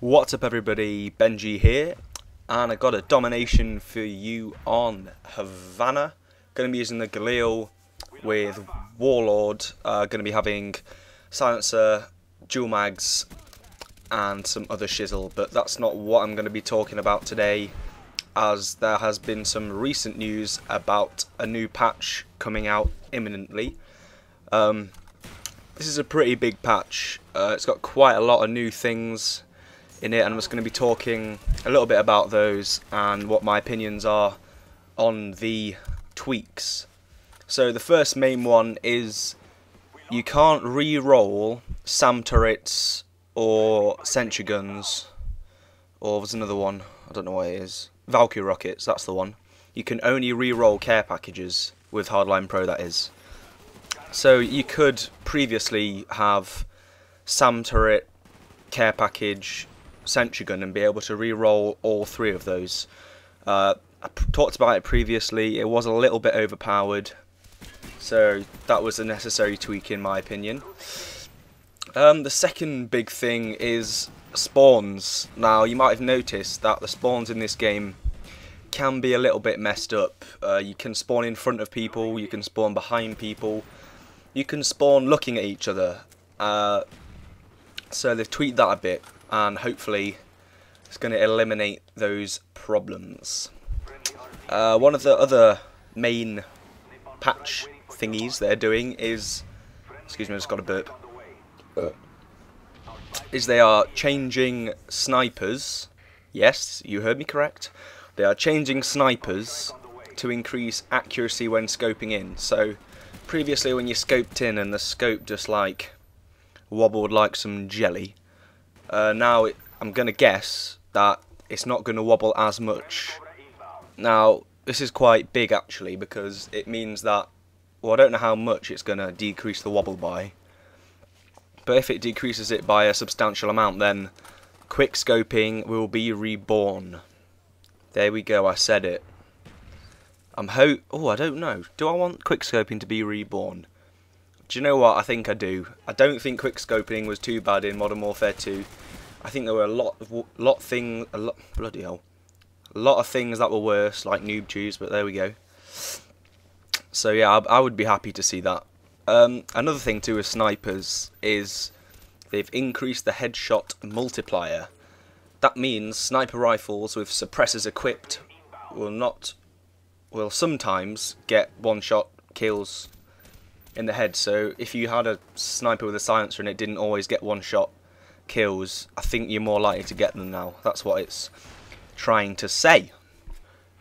What's up everybody, Benji here, and I got a domination for you on Havana. Going to be using the Galil with Warlord, going to be having Silencer, Dual Mags and some other shizzle, but that's not what I'm going to be talking about today, as there has been some recent news about a new patch coming out imminently. This is a pretty big patch. It's got quite a lot of new things in it, and I'm just going to be talking a little bit about those and what my opinions are on the tweaks. So the first main one is you can't re-roll SAM turrets or sentry guns, or there's another one, I don't know what it is, Valkyrie rockets, that's the one. You can only re-roll care packages with Hardline Pro, that is. So you could previously have SAM turret, care package, sentry gun and be able to re-roll all three of those. I talked about it previously, it was a little bit overpowered, so that was a necessary tweak in my opinion. The second big thing is spawns. Now you might have noticed that the spawns in this game can be a little bit messed up. You can spawn in front of people, you can spawn behind people, you can spawn looking at each other. So they've tweaked that a bit, and hopefully it's going to eliminate those problems. One of the other main patch thingies they're doing is, excuse me, I just got a burp, is they are changing snipers. Yes, you heard me correct. They are changing snipers to increase accuracy when scoping in. So previously when you scoped in and the scope just like wobbled like some jelly, now I'm going to guess that it's not going to wobble as much. Now this is quite big actually, because it means that, well, I don't know how much it's going to decrease the wobble by, but if it decreases it by a substantial amount, then quick scoping will be reborn. There we go, I said it. I don't know, do I want quick scoping to be reborn? Do you know what? I think I do. I don't think quick scoping was too bad in Modern Warfare 2. I think there were a lot of things that were worse, like noob tubes, but there we go. So yeah, I would be happy to see that. Another thing too with snipers is they've increased the headshot multiplier. That means sniper rifles with suppressors equipped will sometimes get one-shot kills in the head. So if you had a sniper with a silencer and it didn't always get one-shot kills, I think you're more likely to get them now. That's what it's trying to say.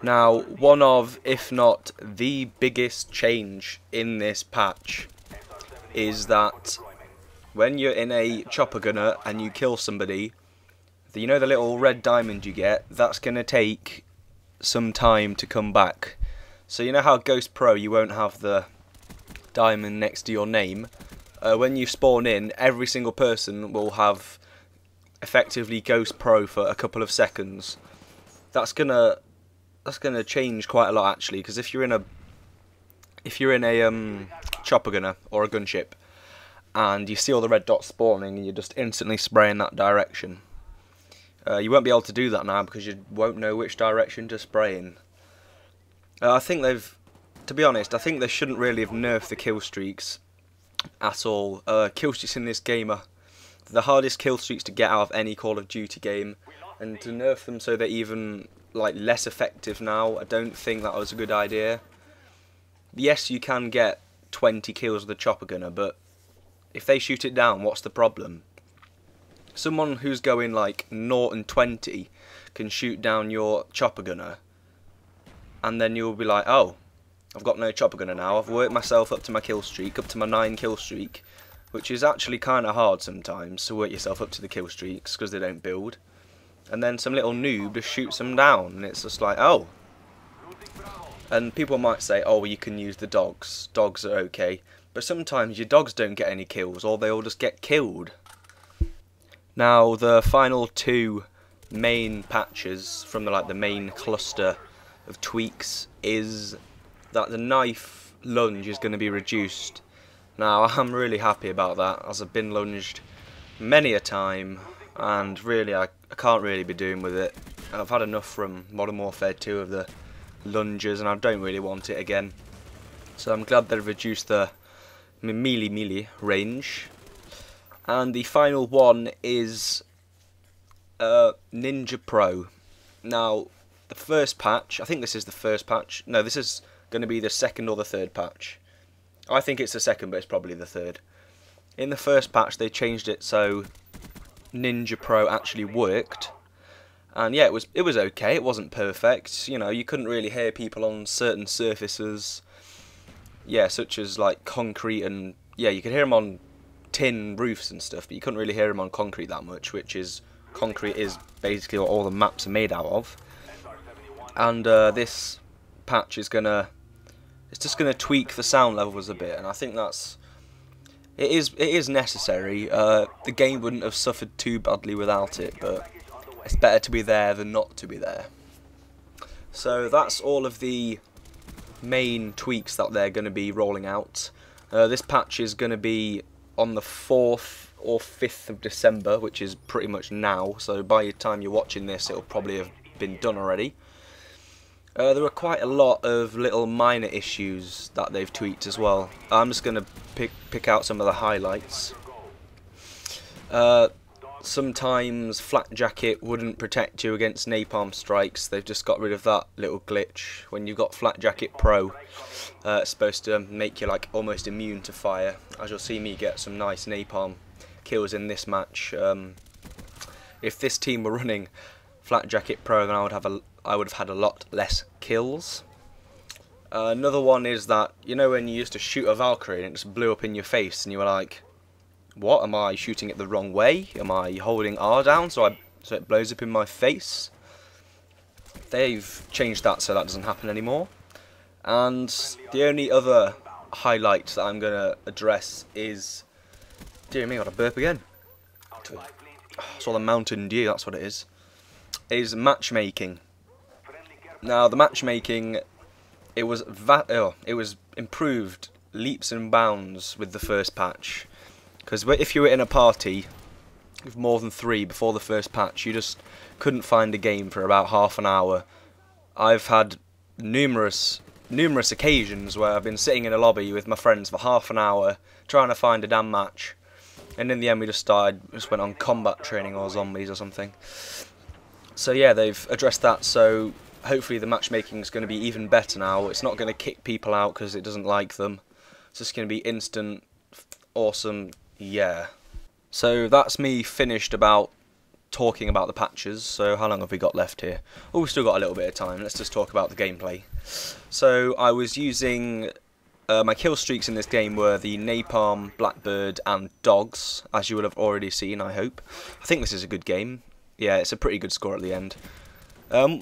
Now, one of, if not the biggest change in this patch is that when you're in a chopper gunner and you kill somebody, you know the little red diamond you get, that's going to take some time to come back. So you know how Ghost Pro you won't have the diamond next to your name? When you spawn in, every single person will have effectively Ghost Pro for a couple of seconds. That's gonna change quite a lot actually, because if you're in a chopper gunner or a gunship and you see all the red dots spawning and you're just instantly spraying that direction, you won't be able to do that now because you won't know which direction to spray in. I think to be honest, I think they shouldn't really have nerfed the kill streaks at all. Kill streaks in this game are the hardest kill streaks to get out of any Call of Duty game, and to nerf them so they're even like less effective now, I don't think that was a good idea. Yes, you can get 20 kills with a chopper gunner, but if they shoot it down, what's the problem? Someone who's going like 0 and 20 can shoot down your chopper gunner, and then you'll be like, oh, I've got no chopper gunner now, I've worked myself up to my kill streak, up to my 9 kill streak, which is actually kind of hard sometimes to work yourself up to the kill streaks because they don't build. And then some little noob just shoots them down, and it's just like, oh. And people might say, oh, well, you can use the dogs. Dogs are okay. But sometimes your dogs don't get any kills, or they all just get killed. Now, the final two main patches from the main cluster of tweaks is that the knife lunge is going to be reduced. Now, I'm really happy about that, as I've been lunged many a time. and really I can't really be doing with it. I've had enough from Modern Warfare 2 of the lunges, and I don't really want it again. So I'm glad they've reduced the melee range. And the final one is Ninja Pro. Now, the first patch, I think this is the first patch. No, this is going to be the second or the third patch. I think it's the second, but it's probably the third. In the first patch, they changed it so Ninja Pro actually worked. And yeah, it was okay. It wasn't perfect. You know, you couldn't really hear people on certain surfaces. Yeah, such as like concrete, and yeah, you could hear them on tin roofs and stuff, but you couldn't really hear them on concrete that much, which is, concrete is basically what all the maps are made out of. And this patch is it's just gonna tweak the sound levels a bit, and I think it is necessary. The game wouldn't have suffered too badly without it, but it's better to be there than not to be there. So that's all of the main tweaks that they're going to be rolling out. This patch is going to be on the 4th or 5th of December, which is pretty much now, so by the time you're watching this it'll probably have been done already. There are quite a lot of little minor issues that they've tweaked as well. I'm just going to pick out some of the highlights. Sometimes Flak Jacket wouldn't protect you against napalm strikes. They've just got rid of that little glitch. When you've got Flak Jacket Pro, it's supposed to make you like almost immune to fire. As you'll see me get some nice napalm kills in this match. If this team were running Flak Jacket Pro, then I would have had a lot less kills. Another one is that, you know, when you used to shoot a Valkyrie and it just blew up in your face, and you were like, what, am I shooting it the wrong way? Am I holding R down so it blows up in my face? They've changed that so that doesn't happen anymore. And the only other highlight that I'm going to address is, dear me, I got a burp again. I saw the Mountain Dew, that's what it is matchmaking. Now the matchmaking, it was improved leaps and bounds with the first patch. Because if you were in a party with more than 3 before the first patch, you just couldn't find a game for about half an hour. I've had numerous occasions where I've been sitting in a lobby with my friends for half an hour trying to find a damn match, and in the end we just went on combat training or zombies or something. So yeah, they've addressed that, so hopefully the matchmaking is going to be even better now. It's not going to kick people out because it doesn't like them. It's just going to be instant, awesome. Yeah. So that's me finished about talking about the patches. So how long have we got left here? Oh, we've still got a little bit of time. Let's just talk about the gameplay. So I was using my kill streaks in this game were the Napalm, Blackbird and Dogs, as you will have already seen, I hope. I think this is a good game. Yeah, it's a pretty good score at the end.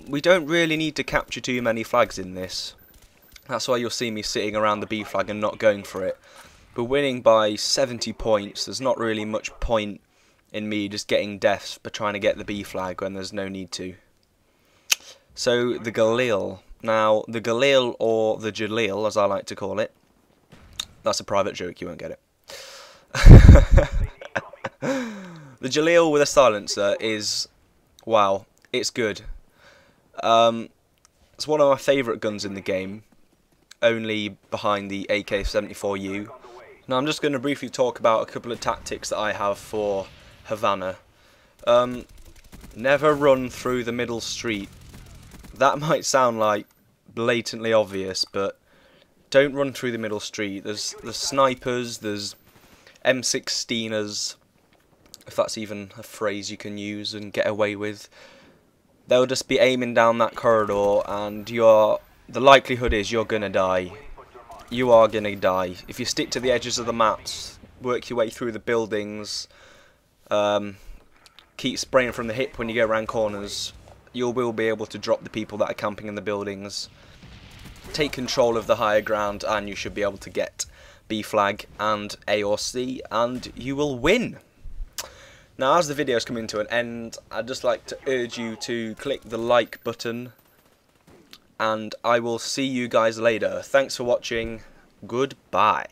We don't really need to capture too many flags in this. That's why you'll see me sitting around the B flag and not going for it. But winning by 70 points, there's not really much point in me just getting deaths but trying to get the B flag when there's no need to. So the Galil. Now the Galil, or the Jalil as I like to call it, that's a private joke, you won't get it. The Jalil with a silencer is, wow, it's good. It's one of my favourite guns in the game, only behind the AK-74U. Now I'm just going to briefly talk about a couple of tactics that I have for Havana. Never run through the middle street. That might sound like blatantly obvious, but don't run through the middle street. There's snipers, there's M16ers, if that's even a phrase you can use and get away with. They'll just be aiming down that corridor, and the likelihood is you're gonna die. You are gonna die. If you stick to the edges of the maps, work your way through the buildings, keep spraying from the hip when you go around corners, you will be able to drop the people that are camping in the buildings. Take control of the higher ground and you should be able to get B flag and A or C and you will win. Now as the video is coming to an end, I'd just like to urge you to click the like button and I will see you guys later. Thanks for watching. Goodbye.